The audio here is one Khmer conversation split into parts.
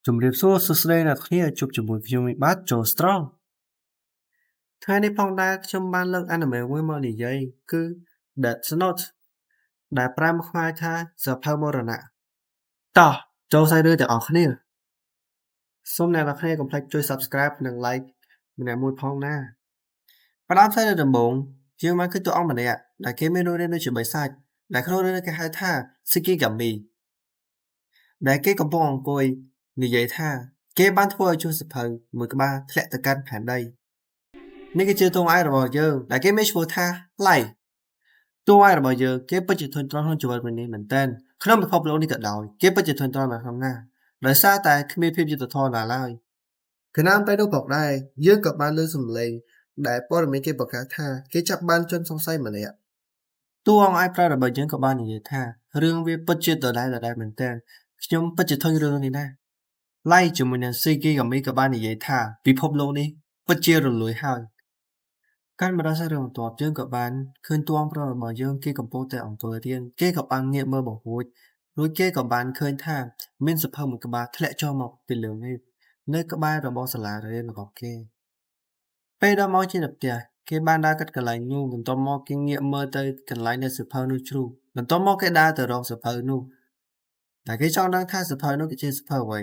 ជំរាបសួរសួស្តីអ្នកគ្នាជួបជាមួយខ្ញុំមីបាទចូល Strong ថ្ងៃនេះផងដែរខ្ញុំបានលើក anime មួយមកនិយាយគឺ Death Note ដែលប្រែមកខ្មែរថាសៀវភៅមរណៈតោះចូលសាយរឿងទាំងអស់គ្នាសូមអ្នកនរគ្នាកុំភ្លេចជួយ Subscribe និង Like ម្នាក់មួយផងណាផ្ដើមសាយរឿងដំបូងយើងបានឃើញតួអង្គម្នាក់ដែលគេមានរូបរាងដូចជាបិសាចដែលក្នុងរឿងនេះគេហៅថា Shikigami ដែលគេកំពុងអង្គុយនិយាយថាគេបានធ្វើឲ្យជួសសៀវភៅមួយក្បាលធ្លាក់ទៅកាន់ផែនដីនេះគឺជាតួអង្គរបស់យើងដែលគេមានឈ្មោះថា Light តួអង្គរបស់យើងគេពិតជាធន់ទ្រាំក្នុងជីវិតនេះមែនតើក្នុងពិភពលោកនេះក៏ដោយគេពិតជាធន់ទ្រាំណាស់ក្នុងណាដោយសារតែគ្មានភាពយុត្តិធម៌ណាឡើយខណៈពេលនោះផងដែរយើងក៏បានលើសំឡេងដែលព័ត៌មានគេប្រកាសថាគេចាប់បានជនសង្ស័យម្នាក់តួអង្គប្រែរបស់យើងក៏បាននិយាយថារឿងវាពិតជាដដែលមែនតើខ្ញុំពិតជាធុញរឿងនេះណាស់Light ជាមួយនឹង Shikigami ក៏បាននិយាយថាពិភពលោកនេះពិតជារលួយហើយកាន់មកដល់សាច់រឿងបន្ទាប់យើងក៏បានឃើញតួអង្គប្រុសរបស់យើងគេកំពុងតែអង្គុយរៀនគេក៏បានងាកមើលបង្រួចរួចគេក៏បានឃើញថាមានសៀវភៅមួយក្បាលធ្លាក់ចុះមកពីលើមេឃនៅក្បែររបស់សាលារៀនរបស់គេពេលដល់មកជាផ្ទះគេបានដើរកាត់កន្លែងនោះបន្ទាប់មកគេងាកមើលទៅកន្លែងដែលសៀវភៅនោះជ្រុះបន្ទាប់មកគេដើរទៅរកសៀវភៅនោះតែគេចង់ដឹងថាសៀវភៅនោះគឺជាសៀវភៅអ្វី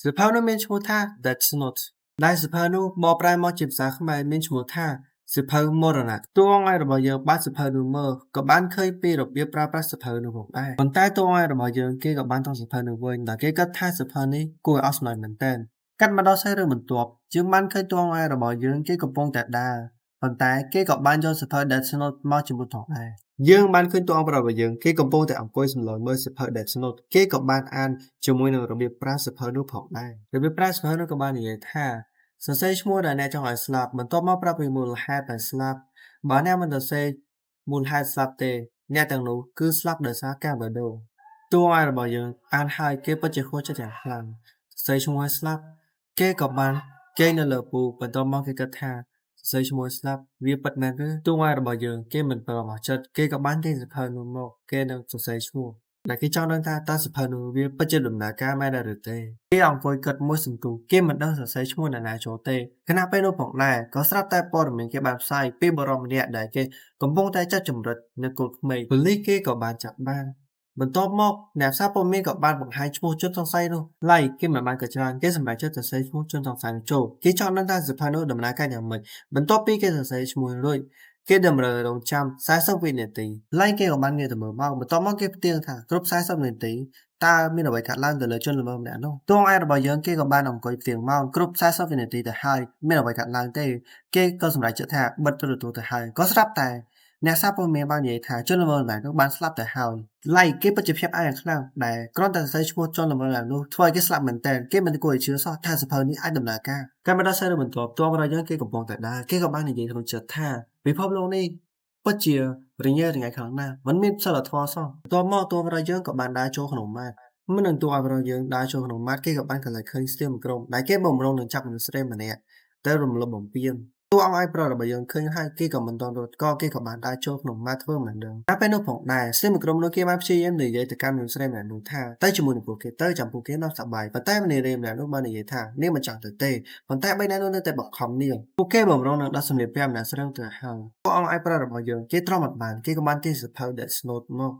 សៀវភៅនោះមានឈ្មោះថា Death Note ដែលសៀវភៅនោះបកប្រែមកជាភាសាខ្មែរមានឈ្មោះថាសៀវភៅមរណៈតួអង្គរបស់យើងបានសៀវភៅនោះមើលក៏បានឃើញពីរបៀបប្រើប្រាស់សៀវភៅនោះផងដែរប៉ុន្តែតួអង្គរបស់យើងគេក៏បានទិញសៀវភៅនោះវិញដែលគេគិតថាសៀវភៅនេះគួរឲ្យអស់សំណើចមែនទែនកាត់មកដល់សាច់រឿងបន្ទាប់យើងបានឃើញតួអង្គរបស់យើងគេកំពុងតែដើរប៉ុន្តែគេក៏បានយកសៀវភៅ Death Note មកជាមួយផងដែរយើងបានឃើញតួអង្គរបស់យើងគេកំពុងតែអង្គុយសម្លឹងមើលសៀវភៅ Death Note គេក៏បានអានជាមួយនឹងរបៀបប្រើសៀវភៅនោះផងដែររបៀបប្រើសៀវភៅនោះក៏បាននិយាយថាសរសេរឈ្មោះដែលអ្នកចង់ឲ្យស្លាប់បន្ទាប់មកប្រាប់ពីមូលហេតុដែលស្លាប់បើអ្នកមិនសរសេរមូលហេតុស្លាប់ទេអ្នកទាំងនោះគឺស្លាប់ដោយសារការបេះដូងតួអង្គរបស់យើងអានហើយគេពិតជាខកចិត្តយ៉ាងខ្លាំងសរសេរឈ្មោះឲ្យស្លាប់គេក៏បានគេងនៅលើពូបន្ទាប់មកគេគិតថាសរសេរឈ្មោះស្លាប់វាពិតមែនឬតួអង្គរបស់យើងគេមិនប្រមកចិត្តគេក៏បានទាញសៀវភៅនោះមកគេនឹងសរសេរឈ្មោះដែលគេចង់ដឹងថាតើសៀវភៅនោះវាពិតជាដំណើរការមែនឬទេគេអង្គុយគិតមួយសន្ទុះគេមិនដឹងសរសេរឈ្មោះអ្នកណាចូលទេខណៈពេលនោះផងដែរក៏ស្រាប់តែព័ត៌មានគេបានផ្សាយពីបរិមម្នាក់ដែលគេកំពុងតែចាត់ចម្រិតនៅកូនក្មេងប៉ូលីសគេក៏បានចាប់បានបន្ទាប់មកអ្នកសារព័ត៌មានក៏បានបង្ហាញឈ្មោះជនសង្ស័យនោះឡៃគេមិនបានក៏ច្រើនគេសម្រេចចិត្តសរសេរឈ្មោះជនសង្ស័យនោះចូលគេចង់ដឹងថាសៀវភៅនោះដំណើរការយ៉ាងម៉េចបន្ទាប់ពីគេសរសេរឈ្មោះរួចគេតម្រូវរងចាំ40វិនាទីឡៃគេក៏បានងាកទៅមើលមកបន្ទាប់មកគេផ្ទៀងថាគ្រប់40វិនាទីតើមានអ្វីកើតឡើងទៅលើជនល្មើសម្នាក់នោះតួអង្គរបស់យើងគេក៏បានអង្គុយផ្ទៀងមកគ្រប់40វិនាទីទៅហើយមានអ្វីកើតឡើងទេគេក៏សម្រេចចិត្តថាបិទទូរទស្សន៍ទៅហើយក៏ស្រាប់តែអ្នកសារព័ត៌មានបាននិយាយថាជនល្មើសម្នាក់នោះបានស្លាប់ទៅហើយឡៃគេពិតជាភ្ញាក់ផ្អើលយ៉ាងខ្លាំងដែលគ្រាន់តែសរសេរឈ្មោះជនល្មើម្នាក់នោះធ្វើឲ្យគេស្លាប់មែនទែនគេមិនគួរឲ្យជឿសោះថាសភៅនេះអាចដំណើរការការមកដល់សារបន្ទាប់តួរបស់យើងគេកំពុងតែដើរគេក៏បាននិយាយក្នុងចិត្តថាពិភពលោកនេះពិតជារញ៉េរញ៉ៃខ្លាំងណាស់មិនមានសិលធម៌សោះតួមកតួរបស់យើងក៏បានដើរចូលក្នុងម៉ាតមុននឹងតួរបស់យើងដើរចូលក្នុងម៉ាតគេក៏បានកន្លែងឃើញស្ទៀងមួយក្រុមដែលគេបំរុងនឹងចាប់មនុស្សស្រីម្នាក់ទៅរំលោភបំពានតួអង្គប្រុសរបស់យើងឃើញហើយគេក៏មិនតន់រត់ក៏គេក៏បានដើរចូលក្នុងម៉ាតធ្វើមិនដឹងតែពេលនោះផងដែរស្រីមួយក្រុមនោះគេបានព្យាយាមនិយាយទៅកាន់មនុស្សស្រីម្នាក់នោះថាទៅជាមួយនឹងពួកគេទៅចាំពួកគេនៅសប្បាយប៉ុន្តែម្នាក់ម្នាក់នោះបាននិយាយថានាងមិនចង់ទៅទេប៉ុន្តែបីអ្នកនោះនៅតែបង្ខំនាងពួកគេបំរុងនឹងដោះសម្លៀកបំពាក់ម្នាក់ស្រីទៅហើយតួអង្គប្រុសរបស់យើងគេទ្រាំអត់បានគេក៏បានទាញសភៅ Death Note មក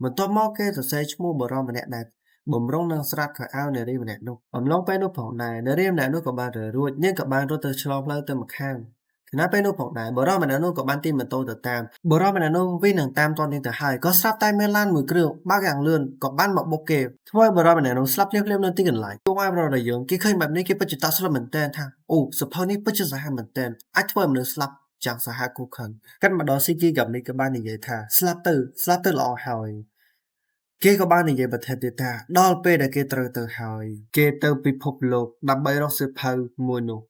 បន្ទាប់មកគេសរសេរឈ្មោះបរិមម្នាក់ដែលបំរុងនឹងស្រាត់ខោអាវនារីម្នាក់នោះអំឡុងពេលនោះផងដែរនារីម្នាក់នោះក៏បានរួចនាងក៏បានរត់ទៅឆ្លងផ្លូវទៅម្ខាងខណៈពេលនោះផងដែរបរិមម្នាក់នោះក៏បានទីម៉ូតូទៅតាមបរិមម្នាក់នោះវិញនឹងតាមតននាងទៅហើយក៏ស្រាប់តែមានឡានមួយគ្រឿងបើកយ៉ាងលឿនក៏បានមកបុកគេធ្វើឲ្យបរិមម្នាក់នោះស្លាប់ភ្លាមៗនៅទីកន្លែងទូឲ្យបរិមរបស់យើងគេឃើញបែបនេះគេពិតជាតក់ស្លុតមែនតើថាអូសភៅនេះពិតជាសាហាវមែនតើអាចធ្វើឲ្យមនុស្សស្លាប់យ៉ាងសាហាវគូខឹងកាត់មកដល់ស៊ីគីกับនេះក៏បាននិយាយថាស្លាប់ទៅល្អហើយគេក៏បាននិយាយបន្ថែមទៀតថាដល់ពេលដែលគេត្រូវទៅហើយគេទៅពិភពលោកដើម្បីរកសៀវភៅមួយនោះ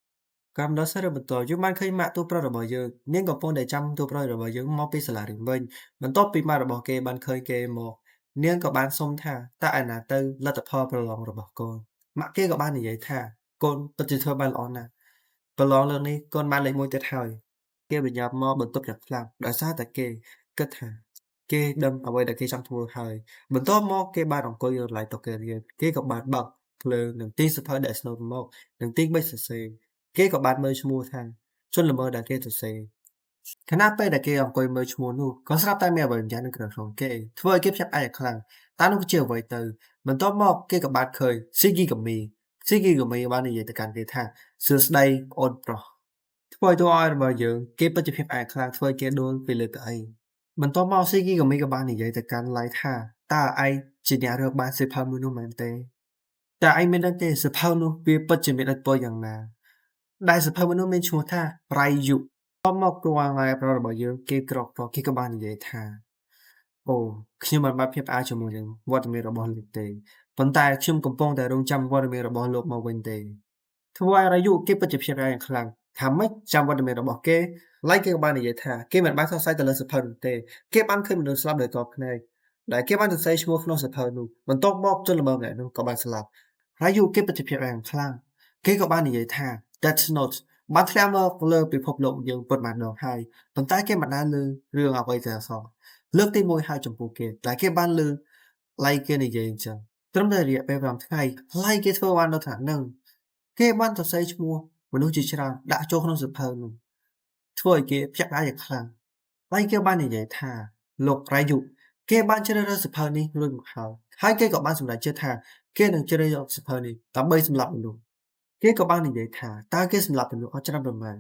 កាលមកដល់សារបន្ទាប់យើងបានឃើញម៉ាក់ទូប្រុសរបស់យើងនាងកំពុងតែចាំទូប្រុសរបស់យើងមកពីសាលារៀនវិញបន្ទាប់ពីម៉ាក់របស់គេបានឃើញគេមកនាងក៏បានសុំថាតើឯណាទៅលទ្ធផលប្រឡងរបស់កូនម៉ាក់គេក៏បាននិយាយថាកូនពិតជាធ្វើបានល្អណាស់ប្រឡងលើកនេះកូនបានលេខ1ទៀតហើយគេបញ្ញត្តិមកបន្ទប់យ៉ាងខ្លាំងដោយសារតែគេគិតថាគេដឹងអ្វីដែលគេចង់ធ្វើហើយបន្ទាប់មកគេបានអង្គុយនៅកន្លែងតុគេរៀនគេក៏បានបើក ភ្លើងនិងទីសភៅដែលស្នូតមកនិងទីបិទសរសេរគេក៏បានមើលឈ្មោះថាជនល្មើសដែលគេសរសេរខណៈពេលដែលគេអង្គុយមើលឈ្មោះនោះក៏ស្រាប់តែមានអ្វីម្យ៉ាងនៅក្នុងគេធ្វើឲ្យគេភ្ញាក់ផ្អើលយ៉ាងខ្លាំងតើនោះជាអ្វីទៅបន្ទាប់មកគេក៏បានឃើញស៊ីគីកាមីបាននិយាយទៅកាន់គេថាសួស្ដីប្អូនប្រុសធ្វើឲ្យតួអង្គរបស់យើងគេពិតជាភ្ញាក់ផ្អើលខ្លាំងធ្វើឲ្យគេដួលពីលើកៅអីបន្ទាប់មកស៊ីគីកាមីក៏បាននិយាយទៅកាន់ឡៃថាតើឯងជាអ្នករើសបានសៀវភៅមួយនោះមែនទេតើឯងមានដឹងទេសៀវភៅនោះវាពិតជាមានឥទ្ធិពលយ៉ាងណាដែលសៀវភៅមួយនោះមានឈ្មោះថារ៉ៃយុបន្ទាប់មកតួអង្គប្រុសរបស់យើងគេក្រោកគេក៏បាននិយាយថាអូខ្ញុំមិនបានភ្ញាក់ផ្អើលជាមួយនឹងវត្តមានរបស់លោកទេប៉ុន្តែខ្ញុំកំពុងតែរង់ចាំវត្តមានរបស់លោកមកវិញទេធ្វើឲ្យរាយុគេពិតជាភ្ញាក់ផ្អើលយ៉ាងខ្លាំងថាម៉េចចាំវត្តមានរបស់គេឡៃគេក៏បាននិយាយថាគេមិនបានសរសៃទៅលើសៀវភៅនោះទេគេបានឃើញមនុស្សស្លាប់ដោយតបភ្នែកដែលគេបានសរសេរឈ្មោះក្នុងសៀវភៅនោះបន្ទាប់មកជនល្មើសម្នាក់នោះក៏បានស្លាប់រាយុគេពិតជាភ្ញាក់ផ្អើលយ៉ាងខ្លាំងគេក៏បាននិយាយថា Death Note បានធ្លាក់មកលើពិភពលោកយើងពិតម្ដងហើយប៉ុន្តែគេមិនបានលើរឿងអ្វីទាំងអសងលើកទី1ហើយចំពោះគេដែលគេបានលើឡៃគេនិយាយអញ្ចឹងត្រឹមតែរយៈពេល5ថ្ងៃឡៃគេធ្វើបានដល់ថ្នាក់ហ្នឹងគេបានសរសេរឈ្មោះមនុស្សជាច្រើនដាក់ចូលក្នុងសៀវភៅនោះធ្វើឲ្យគេភ្ញាក់ផ្អើលយ៉ាងខ្លាំងឡៃគេបាននិយាយថាលោករ៉ៃយុគេបានជ្រើសរើសសៀវភៅនេះរួចមកហើយគេក៏បានសម្រេចចិត្តថាគេនឹងជ្រើសយកសៀវភៅនេះដើម្បីសម្លាប់មនុស្សគេក៏បាននិយាយថាតើគេសម្លាប់មនុស្សអស់ច្រើនប៉ុន្មាន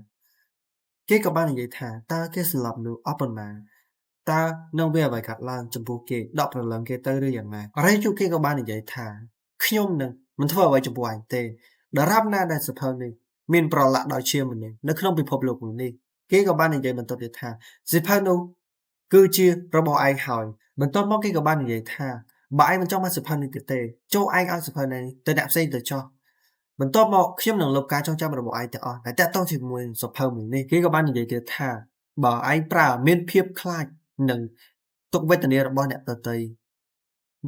គេក៏បាននិយាយថាតើគេសម្លាប់មនុស្សអស់ប៉ុន្មានតើនឹងមានអ្វីកើតឡើងចំពោះគេដកព្រលឹងគេទៅឬយ៉ាងណារ៉េជូគេក៏បាននិយាយថាខ្ញុំនឹងមិនធ្វើអ្វីចំពោះឯងទេដរាបណាដែលសភៅនេះមានប្រឡាក់ដោយជាមនុស្សនៅក្នុងពិភពលោកនេះគេក៏បាននិយាយបន្តទៀតថាសភៅនោះគឺជារបស់ឯងហើយបន្ទាប់មកគេក៏បាននិយាយថាបើឯងមិនចង់បានសភៅនេះទៀតទេចូលឯងឲ្យសភៅនេះទៅអ្នកផ្សេងទៅចោះបន្ទាប់មកខ្ញុំនឹងលុបការចងចាំរបស់ឯងទាំងអស់ដែលតាក់ទងជាមួយសភៅមួយនេះគេក៏បាននិយាយទៀតថាបើឯងប្រើមានភាពខ្លាចនឹងទុក្ខវេទនារបស់អ្នកដទៃ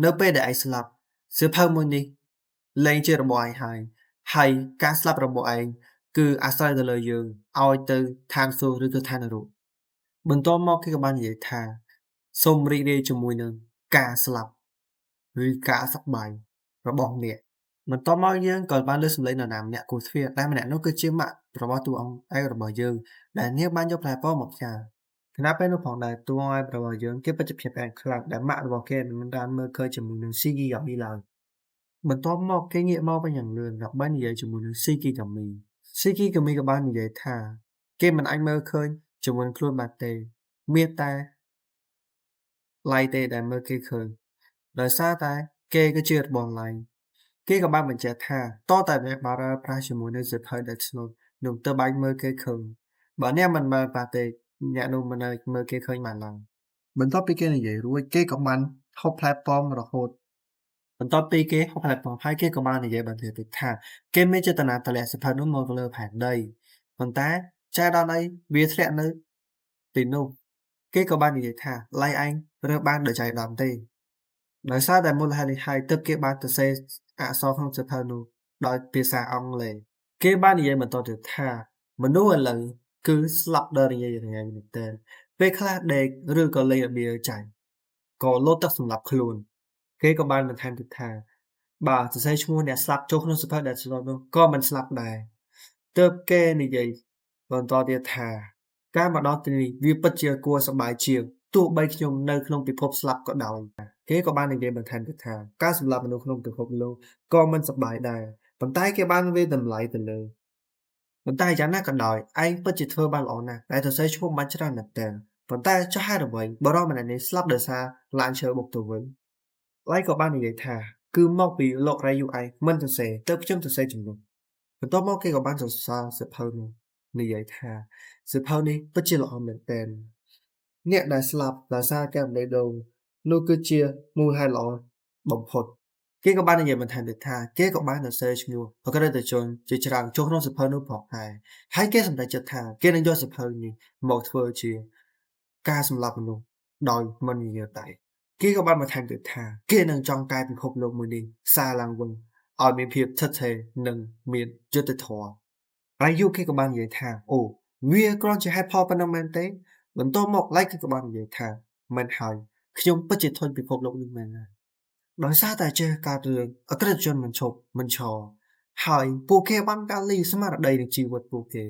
នៅពេលដែលឯងស្លាប់សៀវភៅមួយនេះលែងជារបស់ឯងហើយការស្លាប់របស់ឯងគឺអាស្រ័យទៅលើយើងឲ្យទៅឋានសួគ៌ឬទៅឋាននរកបន្ទាប់មកគេក៏បាននិយាយថាសូមរីករាយជាមួយនឹងការស្លាប់ឬការសប្បាយរបស់អ្នកបន្ទាប់មកយើងក៏បានលើសំឡេងនរណាម្នាក់គូទ្វារតែម្នាក់នោះគឺជាម៉ាក់របស់តួអង្គឯករបស់យើងដែលនាងបានយកផ្លែពោធិ៍មកផ្ញើខណៈពេលនោះផងដែរតួអង្គឯករបស់យើងគេពិតជាភ្ញាក់ផ្អើលខ្លាំងដែលម៉ាក់របស់គេមិនបានមើលឃើញជាមួយនឹងស៊ីគីយ៉ាមីឡើយបន្ទាប់មកគេងាកមកវិញយ៉ាងលឿនដើម្បីនិយាយជាមួយនឹងស៊ីគីកាមីក៏បាននិយាយថាគេមិនអាចមើលឃើញជាមួយខ្លួនបានទេមានតែឡៃទេដែលមើលគេឃើញដោយសារតែគេគឺជារបស់ឡៃគេក៏បានបញ្ជាក់ថាតតែអ្នកបានប្រើប្រាស់ជាមួយនឹងសៀវភៅ Death Note នោះទើបបាញ់មើលគេឃើញបើអ្នកមិនមើលប្រាស់ទេអ្នកនោះមិនអាចមើលគេឃើញបានឡើយបន្ទាប់ពីគេនិយាយរួចគេក៏បានហូបផ្លែប៉ោមរហូតបន្ទាប់ពីគេហូបផ្លែប៉ោមហើយគេក៏បាននិយាយបន្តទៀតថាគេមានចេតនាទម្លាក់សៀវភៅនោះមកលើផែនដីប៉ុន្តែចែកដល់ដីវាធ្លាក់នៅទីនោះគេក៏បាននិយាយថាឡៃឯងរើសបានដោយចៃដន្យទេដោយសារតែមូលហេតុនេះហើយទើបគេបានសរសេរអក្សរក្នុងសៀវភៅនោះដោយភាសាអង់គ្លេសគេបាននិយាយបន្តទៀតថាមនុស្សឥឡូវគឺស្លាប់ដល់រញ៉េរញ៉ៃមែនទែនពេលខ្លះដេកឬក៏លេងរបៀរចាញ់ក៏លោតទឹកសម្លាប់ខ្លួនគេក៏បានបន្ថែមទៀតថាបើសរសេរឈ្មោះអ្នកស្លាប់ចូលក្នុងសៀវភៅដែលស្លាប់នោះក៏មិនស្លាប់ដែរទើបគេនិយាយបន្តទៀតថាការមកដល់ទីនេះវាពិតជាគួរសប្បាយជាងទោះបីខ្ញុំនៅក្នុងពិភពស្លាប់ក៏ដោយគេក៏បាននិយាយបន្ថែមទៀតថាការសម្លាប់មនុស្សក្នុងពិភពលោកក៏មិនសប្បាយដែរប៉ុន្តែគេបានវាយតម្លៃទៅលើប៉ុន្តែយ៉ាងណាក៏ដោយឯងពិតជាធ្វើបានល្អណាស់តែសរសេរឈ្មោះបានច្រើនណាស់តើប៉ុន្តែចុះហេតុអ្វីបរិសម្នាក់នេះស្លាប់ដោយសារឡានឈើបុកទៅវិញឡៃក៏បាននិយាយថាគឺមកពីលោករ៉ៃយូឯងមិនសរសេរទើបខ្ញុំសរសេរជំនួសបន្ទាប់មកគេក៏បានសរសើរសៀវភៅនោះនិយាយថាសៀវភៅនេះពិតជាល្អមែនទែនអ្នកដែលស្លាប់ដោយសារការបេះដូងនោះគឺជាមូលហេតុល្អបំផុតគេក៏បាននិយាយបន្ថែមទៀតថាគេក៏បានសរសេរឈ្មោះអក្ខរតជនជាច្រើនចូលក្នុងសៀវភៅនោះផងដែរហើយគេសម្រេចចិត្តថាគេនឹងយកសៀវភៅនេះមកធ្វើជាការសម្លាប់មនុស្សដោយមិននិយាយតែគេក៏បានបន្ថែមទៀតថាគេនឹងចង់កែពិភពលោកមួយនេះសារឡើងវិញឲ្យមានភាពថិតថេរនិងមានយុត្តិធម៌ហើយយូគេក៏បាននិយាយថាអូវាគ្រាន់ជាហេតុផលប៉ុណ្ណឹងមែនទេបន្ទាប់មកឡៃគេក៏បាននិយាយថាមិនហើយខ្ញុំពិតជាធុញពិភពលោកនេះមែនហើយ ដោយសារតែចេះការរឿងអក្រិតជនមិនឈប់មិនឈរហើយពួកគេបានកាលីស្មារតីនៃជីវិតពួកគេ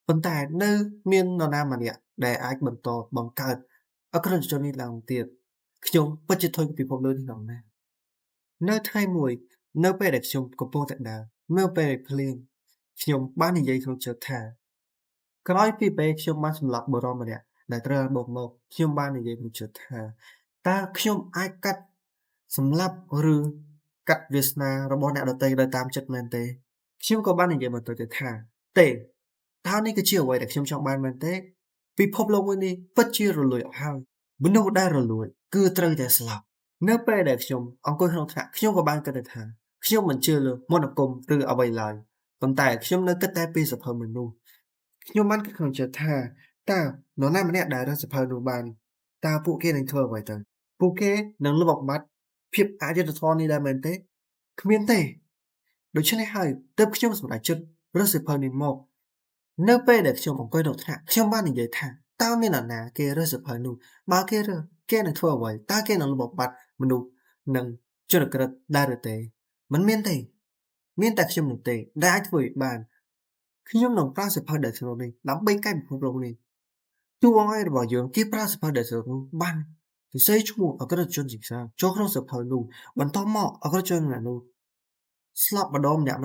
ប៉ុន្តែនៅមាននរណាម្នាក់ដែលអាចបន្តបង្កើតអក្រិតជននេះឡើងទៀតខ្ញុំពិតជាធុញពិភពលោកនេះដល់ណាស់នៅថ្ងៃមួយនៅពេលដែលខ្ញុំកំពុងតែដើរនៅពេលភ្លៀងខ្ញុំបាននិយាយក្នុងចិត្តថាក្រោយពីពេលខ្ញុំបានសម្លាប់បុរសម្នាក់ដែលត្រូវបានបោកមកខ្ញុំបាននិយាយក្នុងចិត្តថាតើខ្ញុំអាចកាត់សម្លាប់ឬកាត់វាសនារបស់អ្នកដទៃដោយតាមចិត្តមែនទេខ្ញុំក៏បាននិយាយបន្តទៀតថាទេតើនេះគឺជាអ្វីដែលខ្ញុំចង់បានមែនទេពិភពលោកមួយនេះពិតជារលួយអស់ហើយមនុស្សដែលរលួយគឺត្រូវតែស្លាប់នៅពេលដែលខ្ញុំអង្គុយក្នុងថ្នាក់ខ្ញុំក៏បានគិតទៅថាខ្ញុំមិនជឿលើមន្តអាគមឬអ្វីឡើយប៉ុន្តែខ្ញុំនៅគិតតែពីសភៅមនុស្សខ្ញុំបានគិតក្នុងចិត្តថាតើនរណាម្នាក់ដែលរើសសភៅនោះបានតើពួកគេនឹងធ្វើអ្វីទៅពួកគេនឹងលុបបំបាត់ភាពអយុត្តិធម៌នេះដែរមែនទេគ្មានទេដូច្នេះហើយទើបខ្ញុំសម្រេចចិត្តរើសសៀវភៅនេះមកនៅពេលដែលខ្ញុំអង្គុយនៅថ្នាក់ខ្ញុំបាននិយាយថាតើមាននរណាគេរើសសៀវភៅនោះបើគេរើសគេនឹងធ្វើអ្វីតើគេនឹងលុបបំបាត់មនុស្សនិងជនក្រិតដែរឬទេមិនមានទេមានតែខ្ញុំនោះទេដែលអាចធ្វើវាបានខ្ញុំនឹងប្រើសៀវភៅដែលក្នុងនេះដើម្បីកែពិភពលោកនេះតួអង្គរបស់យើងគេប្រើសៀវភៅដែលក្នុងនោះបានសរសេរឈ្មោះអក្រិតជនជាច្រើនចូលក្នុងសៀវភៅនោះបន្ទាប់មកអក្រិតជននោះស្លាប់ម្ដងម្នាក់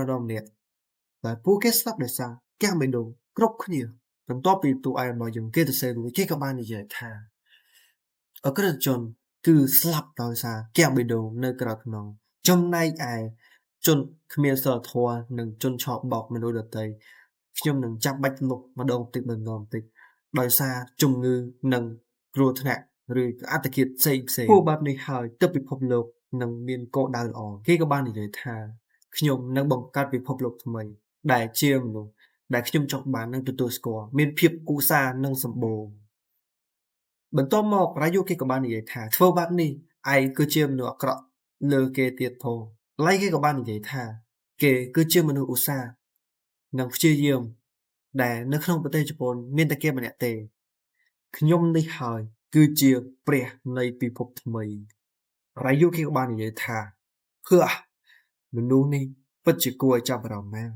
តែពួកគេស្លាប់ដោយសារកាំងបេះដូងគ្រប់គ្នាបន្ទាប់ពីតួឯករបស់យើងគេសរសេររួចគេក៏បាននិយាយថាអក្រិតជនគឺស្លាប់ដោយសារកាំងបេះដូងនៅក្រៅខ្នងចំណែកឯជនគ្មានសីលធម៌និងជនឆបោកមនុស្សដទៃខ្ញុំនឹងចាប់បាច់លុបម្ដងបន្តិដោយសារជំងឺនិងគ្រោះថ្នាក់ឬអត្តឃាតផ្សេងពួកបែបនេះហើយទើបពិភពលោកនឹងមានគោលដៅល្អគេក៏បាននិយាយថាខ្ញុំនឹងបង្កើតពិភពលោកថ្មីដែលជាមនុស្សដែលខ្ញុំចង់បាននិងទទួលស្គាល់មានភាពឧស្សាហ៍និងសម្បូរបន្ទាប់មករាយុគេក៏បាននិយាយថាធ្វើបែបនេះឯងគឺជាមនុស្សអាក្រក់លើគេទៀតផងឡៃគេក៏បាននិយាយថាគេគឺជាមនុស្សឧស្សាហ៍និងព្យាយាមដែលនៅក្នុងប្រទេសជប៉ុនមានតែគេម្នាក់ទេខ្ញុំនេះហើយគឺជាព្រះនៃពិភពថ្មីរាយុគេក៏បាននិយាយថាហឺមនុស្សនេះពិតជាគួរឲ្យចាប់អារម្មណ៍ណាស់